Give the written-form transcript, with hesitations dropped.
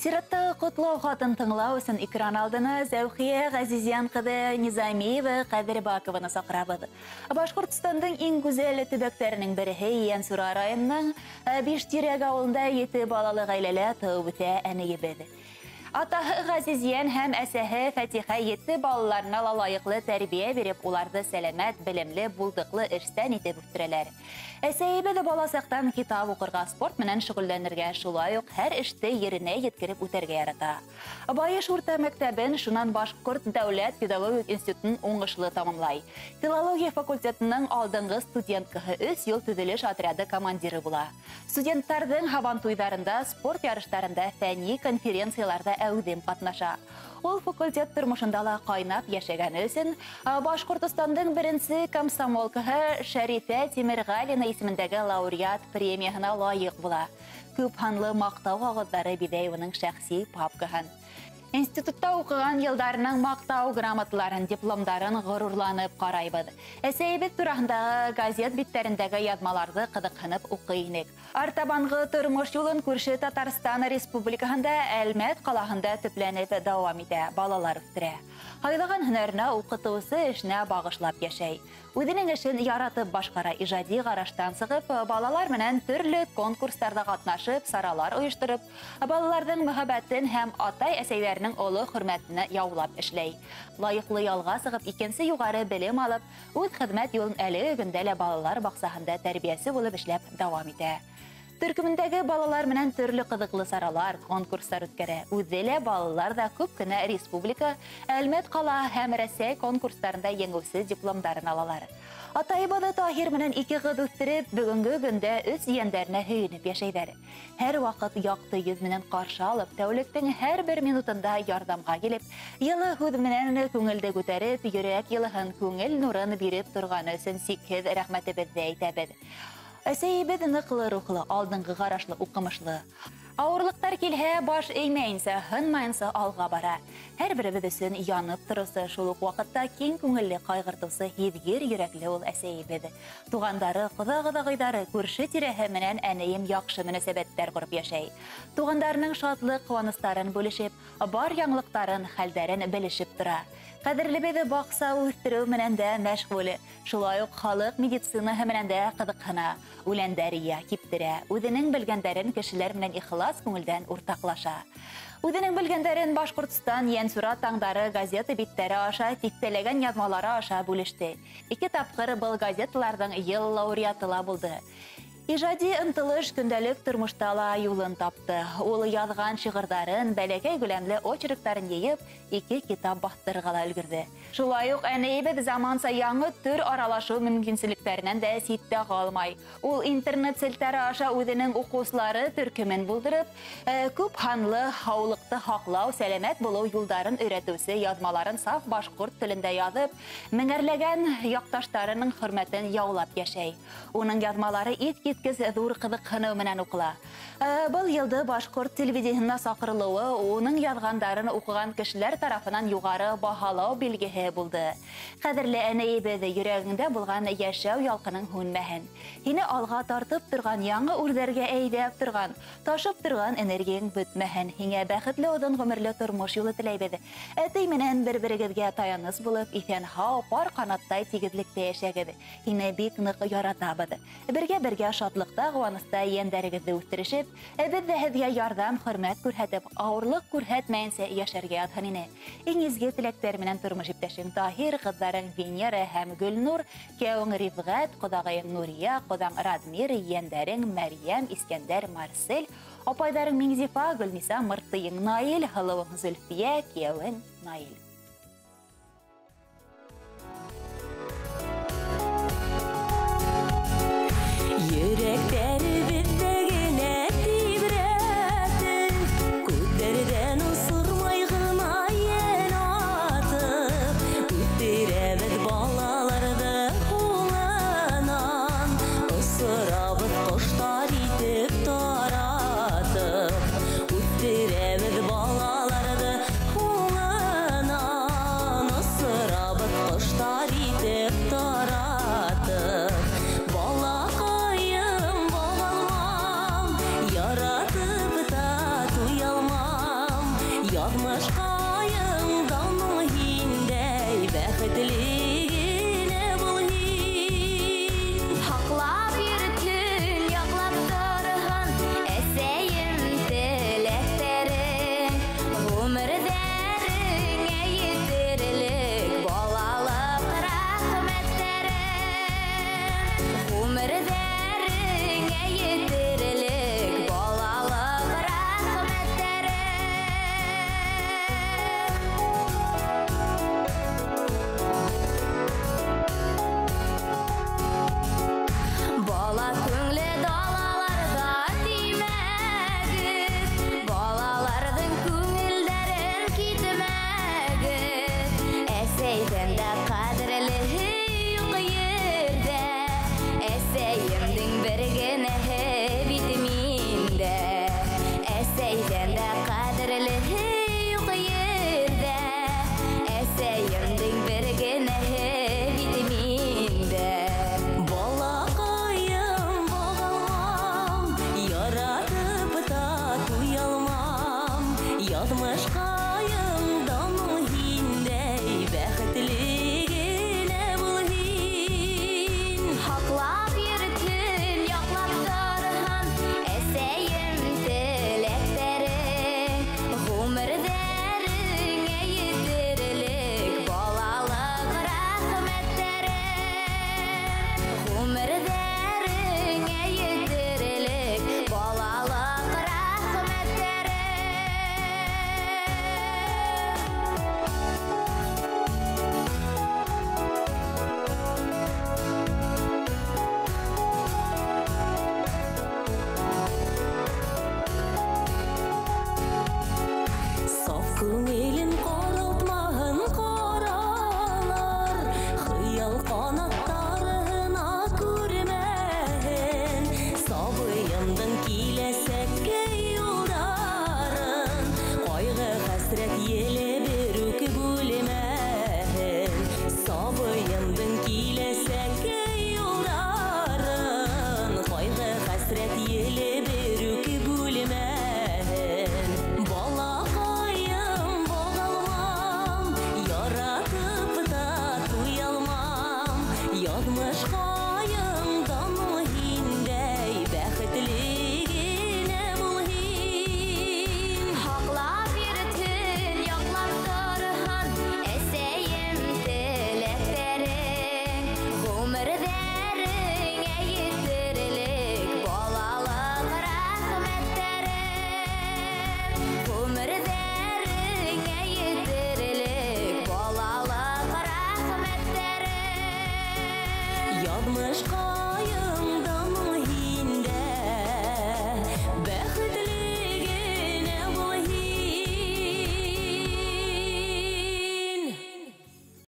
Сиратта құтлау қатын тыңлау үшін экран алдына Зәухия Ғазизиян қыды Низамиева Қадыр Бакованы сақырабыды. Башқұртстандың ең güzel төбектерінің бірі Ен Сура районының Бештирек ауылында 7 балалы ғайлелі тауып өте әнеге беді. Атағы Ғазизиян һәм әсәһе Фәтиха 7 балаларына лайыклы тәрбие беріп, уларды сәләмәт, білімлі, булдықлы эштән итеп үстерәләр. Әсәйбе дә баласақтан китап укырга, спорт менән шөгыльләнергә, шулай ук һәр эште yerine yetkirib үтәргә ярата. Байыш урта мәктәбен, шунан Башкорт дәүләт педагогик институтын уңышлы тамамлай. Филология факультетының алдынгы студенткаһы 3 ел төзелеш отряды командиры була. Студентларның һаван туйдарында, спорт ярышларында, фәнни конференцияларда әүдем катнаша. Ул факультет тормышында ла кайнап яшәгән өчен Башкортстандың беренче комсомолкаһы Шәрифә Тимергалина исемендәге лауреат премиясына лайык була. Күп ханлы мактау кагытлары бидәй уның шәхси папкаһын. Институтта укыган елдарының мактау грамоталарын, дипломдарын горурланып карайбыз. Әсәйбет турында газет битләрендәге язмаларды кызыксынып укыйник. Артабанғы тормыш юлын күрше Татарстан Республикаһында Әлмәт калаһында төпләнеп дәвам итә, балалар үстерә. Хайлаган һөнәренә укытучы эшенә багышлап яшәй. Үзенең эшен яратып башкара, иҗади караштан сыгып, балалар менән төрле конкурсларда катнашып, саралар оештырып, балаларның мәхәббәтен һәм атай-әсәйләрнең олы хөрмәтен яулап эшләй. Лайыклы ялга сыгып, икенче югары белем алып, үз хезмәт юлын әле көндә лә балалар баксаһында тәрбиясе булып эшләп дәвам итә. Төркемендәге балалар менән төрле кызыклы саралар, конкурслар үткәрә. Үзелә балалар да күп кенә республика, Әлмәт кала һәм Россия конкурсларында еңүче дипломдарын алалар. Атайбада Таһир менән 2 кыз үстереп, бүгенге көндә үз ияндәренә һөенеп яшәйдәр. Һәр вакыт якты йөз менән каршы алып, тәүлектең һәр бер минутында ярдәмгә килеп, йылы һүз менән күңелдә күтәреп, йөрәк йылыһын, күңел нурын биреп торганы өчен сикһез рәхмәтебезне әйтәбез. Әсәйбез ныклы рухлы, алдынгы карашлы, укымышлы. Авырлыктар килһә, баш эймәйенсә, хынмайынса алга бара. Һәр беребез өчен янып торысы, шул ук вакытта киң күңелле, кайгыртысы, һизгер йөрәкле ул әсәйбез. Тугандары, кызы-кызыгыдары, күрше тирәһе менән әнәем яхшы мөнәсәбәттәр курып яшәй. Тугандарның шатлык, куанычларын бүлешеп, бар яңлыктарын, хәлдәрен белешеп тора. Кадерлебез бакса үстерү менән дә мәшгуль. Шулай ук халык медицинаһы менән дә кызыксына. Үләндәргә киптерә, үзенең белгәннәрен кешеләр белән ихлас күңелдән уртаклаша. Үзенең белгәннәрен Башкортстан Ен Сура таңдары газета битләре аша тиктәләгән язмалары аша бүлеште. 2 тапкыр был газеталарның ел лауреаты булды. Иҗади ынтылыш көндәлек тормышта ла юлын тапты. Ул язган шигырьләрен, бәләкәй күләмле очеркларын йыеп, 2 китап бастырырга өлгерде. Шулай ук әнәйбез заманса яңа төр аралашу мөмкинлекләреннән дә ситтә калмай. Ул интернет селтәре аша үзенең укучылары төркемен булдырып, күп ханлы хаулыкты хаклау, сәламәт булу юлдарын өйрәтүче язмаларын саф башкорт телендә язып, меңәрләгән якташларының хөрмәтен яулап яшәй. Уның язмалары кыз зур кызыксыну менән укыла. Был елда Башкорт телевидениесына сакырылуы уның язгандарын укыган кешеләр тарафынан югары баһалау билгеһе булды. Кадерле әнәйбез, йөрәгеңдә булган яшәү ялкының һүнмәһен. Һине алга тартып торган, яңа үрдәргә әйдәп торган, ташып торган энергияң бетмәһен. Һиңә бәхетле озын гомерле тормыш юлы теләйбез. Әтәй менән бер-берегезгә таяныс булып, исән-һау, пар канаттай тигезлектә яшәгез. Һине бик нык яратабыз. Бергә шатлыкта, куанычта ияндәрегезне үстерешеп, без дә һезгә ярдәм, хөрмәт күрһәтеп, авырлык күрһәтмәенсә яшәргә язган ине. Иң изге теләктәр менән тормыш иптәшең Таһир, кызларың Венера һәм Гөлнур, кәвең Рифгать, кодагыең Нурия, кодаң Радмир, ияндәрең Мәрьям, Искәндәр, Марсель, апайдарың Миңзифа, Гөлниса, мыртыең Наил, һылыуың Зөлфия, кәвең Наил. Bala kayım Язмышкайым даның һиндәй бәхетлегенә бул һин. Haklap yürütün, yaklap durğun, eseyim tileklerin. Ömürlerin yetirilik, bolalık rahmetlerin. Ömürlerin yetirilik, bolalık rahmetlerin. Bala köңле dalalarda тимәгез, балалардың күңелдәрен китмәгез. Әсәйдән дә кадерле юк ердә, әсәемдең бер генә бит миндә. Әсәйдән дә кадерле юк ердә, әсәемдең бер генә бит миндә. Балакайым балам, яратып та туя алмам. Язмышка